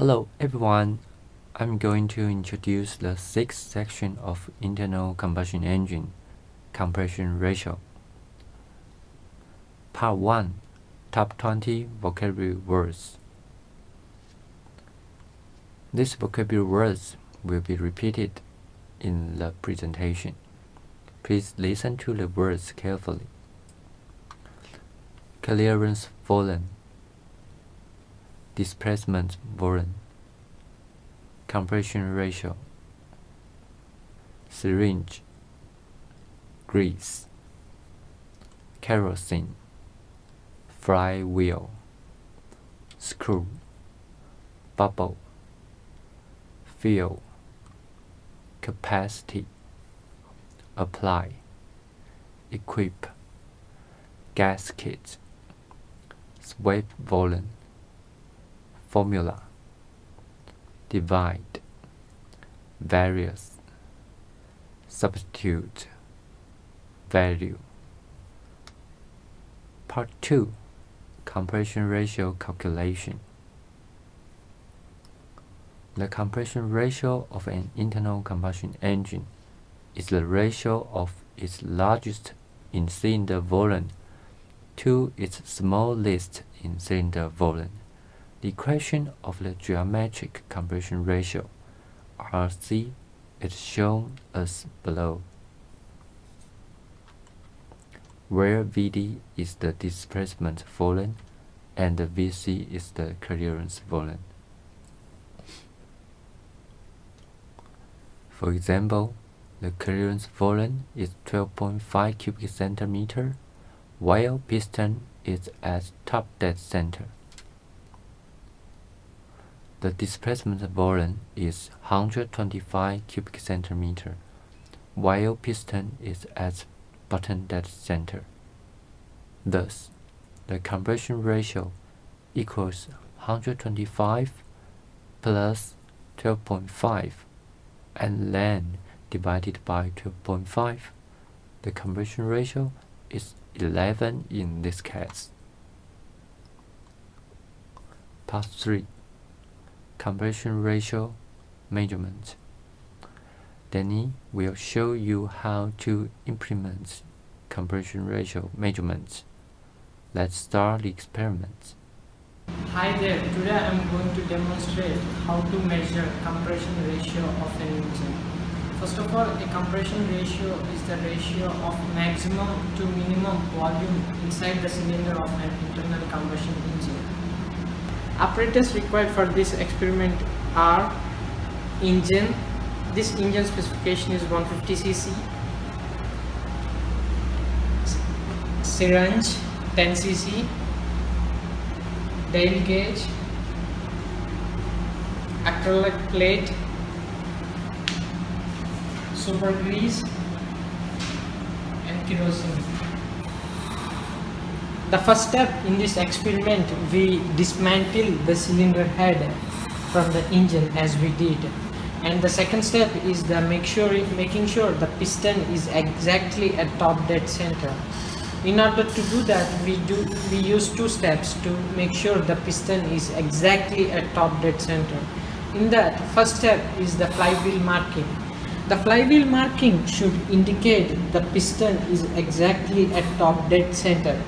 Hello everyone, I'm going to introduce the sixth section of internal combustion engine, compression ratio. Part 1, Top 20 vocabulary words. These vocabulary words will be repeated in the presentation. Please listen to the words carefully. Clearance volume, displacement volume, compression ratio, syringe, grease, kerosene, flywheel, screw, bubble, fuel, capacity, apply, equip, gasket, sweep volume, formula, divide, various, substitute, value. Part 2, compression ratio calculation. The compression ratio of an internal combustion engine is the ratio of its largest in cylinder volume to its smallest in cylinder volume. The equation of the geometric compression ratio, RC, is shown as below, where Vd is the displacement volume and Vc is the clearance volume. For example, the clearance volume is 12.5 cubic centimeter, while piston is at top dead center. The displacement volume is 125 cubic centimeter, while piston is at bottom dead center. Thus, the compression ratio equals 125 plus 12.5 and then divided by 12.5. The compression ratio is 11 in this case. Part 3, compression ratio measurement. Danny will show you how to implement compression ratio measurements. Let's start the experiment. Hi there, today I am going to demonstrate how to measure compression ratio of an engine. First of all, a compression ratio is the ratio of maximum to minimum volume inside the cylinder of an internal combustion engine. Apparatus required for this experiment are engine. This engine specification is 150 cc, syringe 10 cc, dial gauge, acrylic plate, super grease and kerosene. The first step in this experiment, we dismantle the cylinder head from the engine as we did, and the second step is the making sure the piston is exactly at top dead center. In order to do that, we use two steps to make sure the piston is exactly at top dead center. In that, first step is the flywheel marking. The flywheel marking should indicate the piston is exactly at top dead center,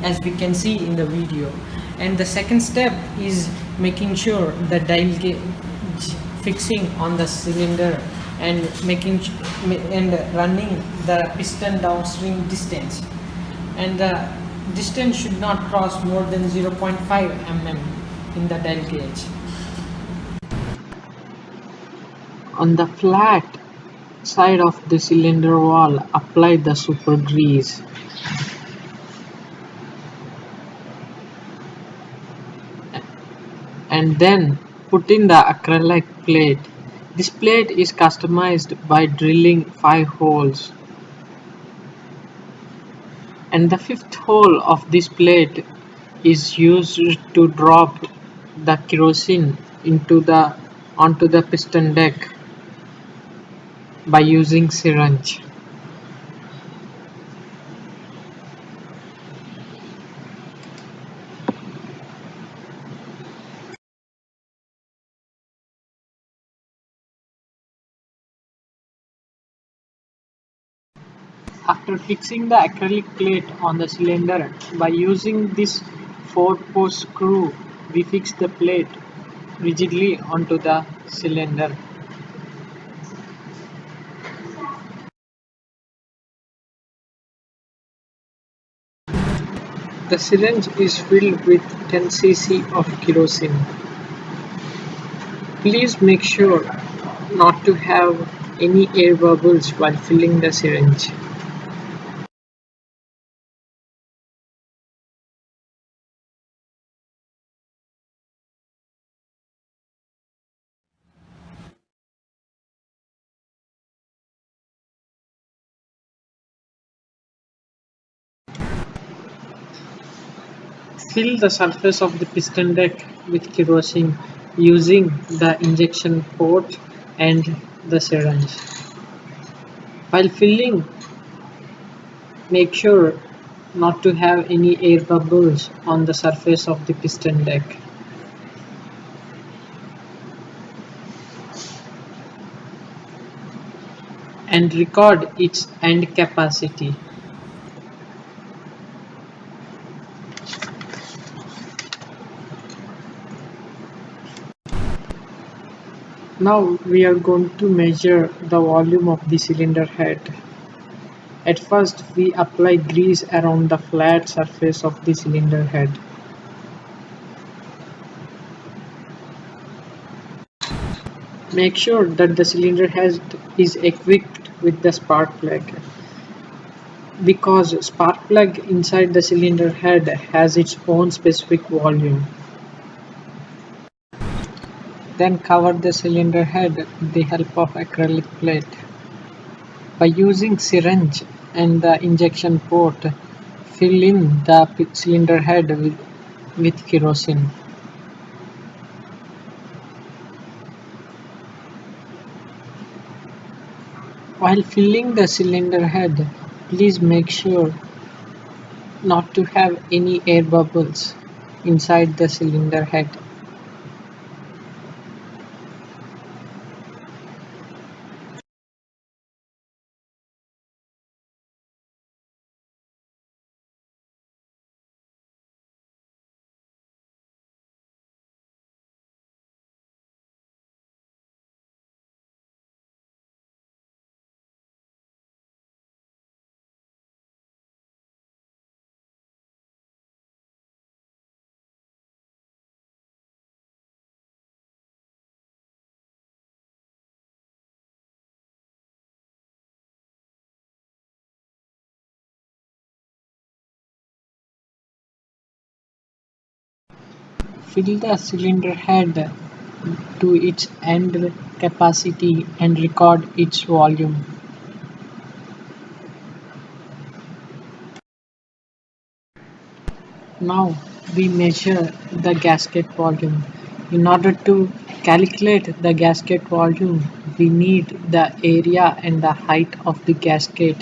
as we can see in the video. And the second step is making sure the dial gauge fixing on the cylinder and running the piston downstream distance, and the distance should not cross more than 0.5 mm in the dial gauge. On the flat side of the cylinder wall, apply the super grease. And then put in the acrylic plate. This plate is customized by drilling 5 holes. And the 5th hole of this plate is used to drop the kerosene onto the piston deck by using syringe. After fixing the acrylic plate on the cylinder by using this 4-post screw, we fix the plate rigidly onto the cylinder. The syringe is filled with 10 cc of kerosene. Please make sure not to have any air bubbles while filling the syringe. Fill the surface of the piston deck with kerosene using the injection port and the syringe. While filling, make sure not to have any air bubbles on the surface of the piston deck. And record its end capacity. Now we are going to measure the volume of the cylinder head. At first we apply grease around the flat surface of the cylinder head. Make sure that the cylinder head is equipped with the spark plug, because spark plug inside the cylinder head has its own specific volume. Then cover the cylinder head with the help of acrylic plate. By using syringe and the injection port, fill in the cylinder head with kerosene. While filling the cylinder head, please make sure not to have any air bubbles inside the cylinder head. Fill the cylinder head to its end capacity and record its volume. Now we measure the gasket volume. In order to calculate the gasket volume, we need the area and the height of the gasket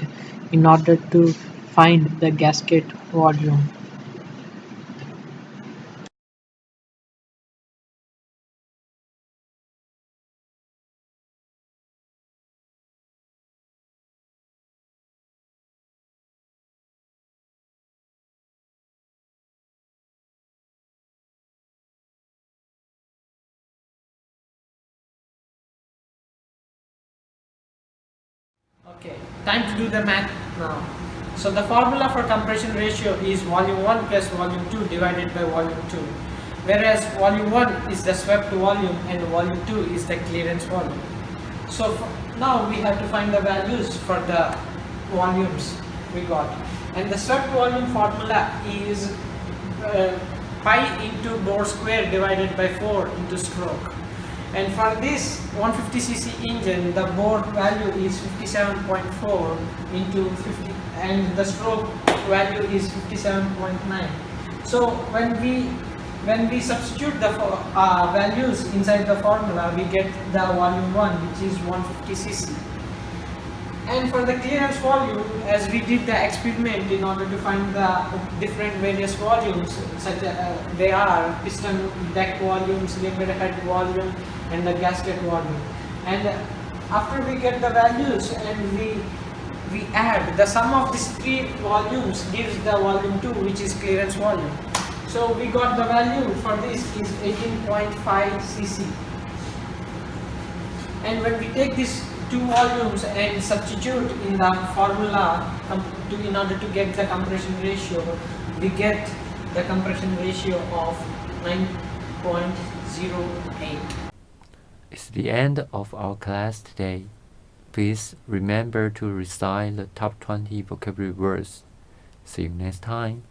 in order to find the gasket volume. Okay, time to do the math now. So the formula for compression ratio is volume 1 plus volume 2 divided by volume 2. Whereas volume 1 is the swept volume and volume 2 is the clearance volume. So now we have to find the values for the volumes we got. And the swept volume formula is pi into bore square divided by 4 into stroke. And for this 150cc engine, the bore value is 57.4 into 50 and the stroke value is 57.9. So when we substitute the values inside the formula, we get the volume 1, which is 150cc. And for the clearance volume, as we did the experiment in order to find the different various volumes, such as they are piston deck volume, cylinder head volume, and the gasket volume. And after we get the values and we we add the sum of these 3 volumes gives the volume 2, which is clearance volume. So we got the value for this is 18.5 cc. And when we take these 2 volumes and substitute in the formula in order to get the compression ratio, we get the compression ratio of 9.08. It's the end of our class today. Please remember to recite the top 20 vocabulary words. See you next time.